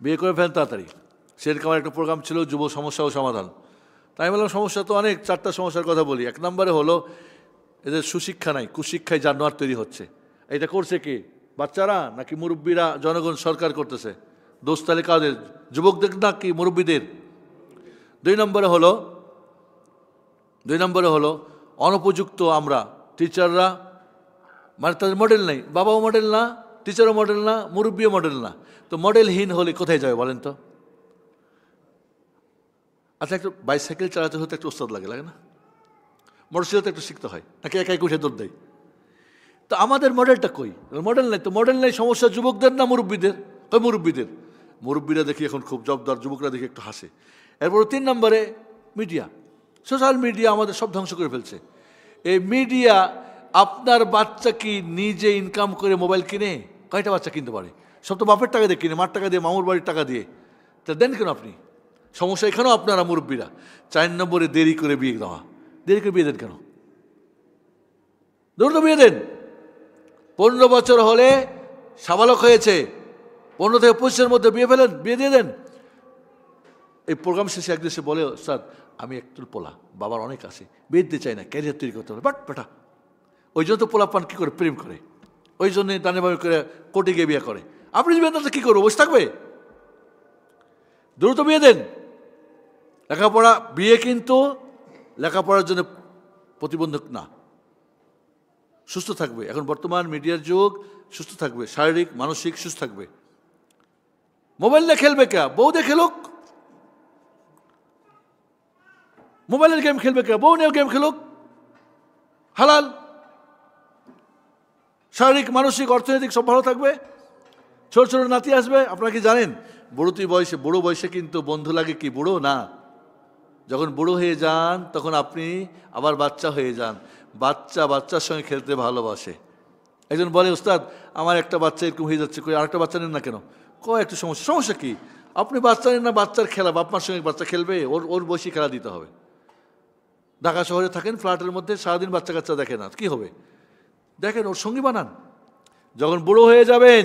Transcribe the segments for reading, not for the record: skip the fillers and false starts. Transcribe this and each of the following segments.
বিয়ে করে ফেলেন তাড়াতাড়ি। সেদিকে আমার একটা প্রোগ্রাম ছিল যুব সমস্যা ও সমাধান। তাই আমি বললাম সমস্যা তো অনেক, 4টা সমস্যার কথা বলি। 1 নম্বরে হলো এদের সুশিক্ষা নাই, কুশিক্ষায় জানোয়ার তৈরি হচ্ছে। এটা করছে কি, বাচ্চারা নাকি মুরব্বীরা, জনগণ, সরকার করতেছে? দোষ তাহলে কাদের, যুবকদের নাকি মুরব্বীদের? 2 নম্বরে হলো অনুপযুক্ত আমরা টিচাররা, মানে তাদের মডেল নেই, বাবাও মডেল না, টিচারও মডেল না, মুরব্বীও মডেল না। তো মডেলহীন হলে কোথায় যাবে বলেন তো? আচ্ছা, একটু বাইসাইকেল চালাতে হতে একটু ওস্তাদ লাগে না? মোটরসাইকেল একটু শিখতে হয় নাকি একাই উঠে দৌড় দেয়? তো আমাদের মডেলটা কই? মডেল নেই তো। মডেল নেই, সমস্যা যুবকদের না মুরব্বীদের? কই মুরব্বীদের। মুরব্বীরা দেখি এখন খুব জবদার, যুবকরা দেখি একটু হাসে। এরপর 3 নম্বরে মিডিয়া, সোশ্যাল মিডিয়া আমাদের সব ধ্বংস করে ফেলছে। এই মিডিয়া, আপনার বাচ্চা কি নিজে ইনকাম করে মোবাইল কিনে? কয়টা বাচ্চা কিনতে পারে? সব তো বাপের টাকা দিয়ে কিনে, মার টাকা দিয়ে, মামুর বাড়ির টাকা দিয়ে। তা দেন কেন আপনি? সমস্যা এখানেও আপনারা মুরব্বীরা। 4 নম্বরে দেরি করে বিয়ে দেওয়া। দেরি করে বিয়ে দেন কেন? দ্রুত বিয়ে দেন। 15 বছর হলে সাবালক হয়েছে, 15 থেকে 25-এর মধ্যে বিয়ে দিয়ে দেন। এই প্রোগ্রাম শেষে একদিন সে বলে, স্যার আমি একটু পোলা, বাবার অনেক আছে, বিয়ে দিতে চাই না, ক্যারিয়ার তৈরি করতে হবে। বাট বেটা, ওই জন্য তো পোলা পান কী করে প্রেম করে, ওই জন্যে দানে বামে করে কোর্টে গিয়ে বিয়ে করে। আপনি বিয়ে দিতে কী করবো, বসে থাকবে? দ্রুত বিয়ে দেন। লেখাপড়া, বিয়ে কিন্তু লেখাপড়ার জন্য প্রতিবন্ধক না, সুস্থ থাকবে। এখন বর্তমান মিডিয়ার যুগ, সুস্থ থাকবে, শারীরিক মানসিক সুস্থ থাকবে। মোবাইল নিয়ে খেলবে কে? বউ দিয়ে খেলুক। মোবাইলের গেম খেলবে কে? বউ নিয়েও গেম খেলুক, হালাল। শারীরিক মানসিক অর্থনৈতিক সব ভালো থাকবে। ছোট ছোট নাতি আসবে। আপনারা কি জানেন, বুড়ো বয়সে কিন্তু বন্ধু লাগে কি? বুড়ো না। যখন বুড়ো হয়ে যান তখন আপনি আবার বাচ্চা হয়ে যান। বাচ্চার সঙ্গে খেলতে ভালোবাসে। একজন বলে, ওস্তাদ আমার একটা বাচ্চা এরকম হয়ে যাচ্ছে, কই আরেকটা বাচ্চা নেন না কেন? একটু সমস্যা কি? আপনি বাচ্চা নেন না, বাচ্চার খেলা, বাপমার সঙ্গে বাচ্চা খেলবে, ওর বয়সী খেলা দিতে হবে। ঢাকা শহরে থাকেন, ফ্ল্যাটের মধ্যে, সারাদিন বাচ্চা কাচ্চা দেখে না, কি হবে? দেখেন, ওর সঙ্গী বানান। যখন বুড়ো হয়ে যাবেন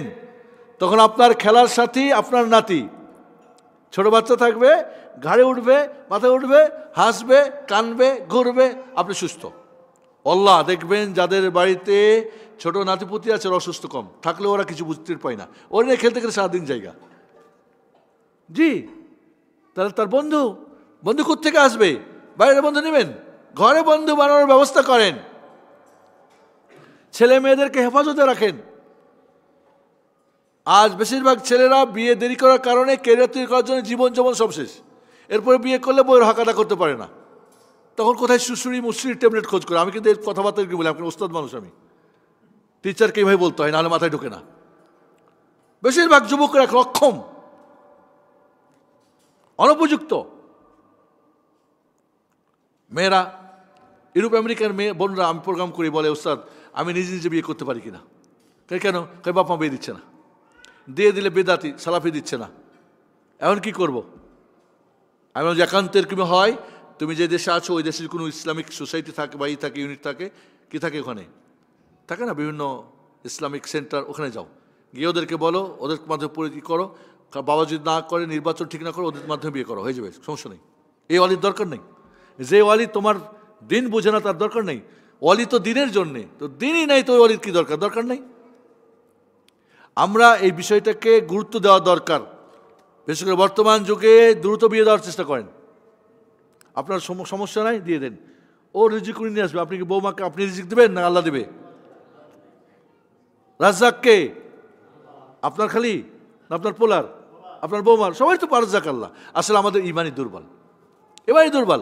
তখন আপনার খেলার সাথী আপনার নাতি। ছোট বাচ্চা থাকবে, ঘাড়ে উঠবে, মাথায় উঠবে, হাসবে, কানবে, ঘুরবে, আপনি সুস্থ। আল্লাহ দেখবেন যাদের বাড়িতে ছোট নাতিপুতি আছে ওরা অসুস্থ কম, থাকলে ওরা কিছু বুঝতে পায় না, ওরা নিয়ে খেলতে গেলে সারাদিন জায়গা। জি, তাহলে তার বন্ধু কোত্থেকে আসবে? বাইরে বন্ধু নেবেন, ঘরে বন্ধু বানানোর ব্যবস্থা করেন। ছেলে মেয়েদেরকে হেফাজতে রাখেন। আজ বেশিরভাগ ছেলেরা বিয়ে দেরি করার কারণে ক্যারিয়ার তৈরি করার জন্য জীবন সব শেষ। এরপরে বিয়ে করলে বইয়ের হাঁকাটা করতে পারে না, তখন কোথায় সুশ্রী মুশ্রির ট্যাবলেট খোঁজ করে। আমি কিন্তু এই কথাবার্তা কি বলি, আপনি ওস্তাদ মানুষ, আমি টিচারকে এইভাবে বলতে হয়, নাহলে মাথায় ঢোকে না। বেশিরভাগ যুবকরা অক্ষম, অনুপযুক্ত। মেয়েরা, ইউরোপ আমেরিকার মেয়ে বোনরা, আমি প্রোগ্রাম করি, বলে ওস্তাদ আমি নিজে বিয়ে করতে পারি কিনা? কেন? বাপ মা বিয়ে দিচ্ছে না, দিয়ে দিলে বেদাতি সালাফি দিচ্ছে না, এখন কি করব? আমি যে একান্ত এরকম হয়, তুমি যে দেশে আছো ওই দেশের কোনো ইসলামিক সোসাইটি থাকে বা থাকে, ইউনিট থাকে, কি থাকে, ওখানে থাকে না বিভিন্ন ইসলামিক সেন্টার, ওখানে যাও, গিয়ে ওদেরকে বলো, ওদের মাধ্যমে পরিচয় করো। বাবা যদি না করে, নির্বাচন ঠিক না করো, ওদের মাধ্যমে বিয়ে করো, হয়ে যাবে, সমস্যা নেই। এই ওয়ালির দরকার নেই। যে ওয়ালি তোমার দিন বোঝে না তার দরকার নেই। ওয়ালি তো দিনের জন্যে, তো দিনই নাই তো ওয়ালির কি দরকার নেই। আমরা এই বিষয়টাকে গুরুত্ব দেওয়া দরকার। বিশেষ করে বর্তমান যুগে দ্রুত বিয়ে দেওয়ার চেষ্টা করেন। আপনার সমস্যা নাই, দিয়ে দেন, ও রিজিক করে নিয়ে আসবে। আপনি কি বৌমাকে আপনি রিজিক দেবেন না আল্লাহ দেবে? রাজ্জাককে আপনার খালি না আপনার পোলার, আপনার বৌমার, সবাই তো রাজ্জাক আল্লাহ। আসলে আমাদের ইমানই দুর্বল, এবারই দুর্বল।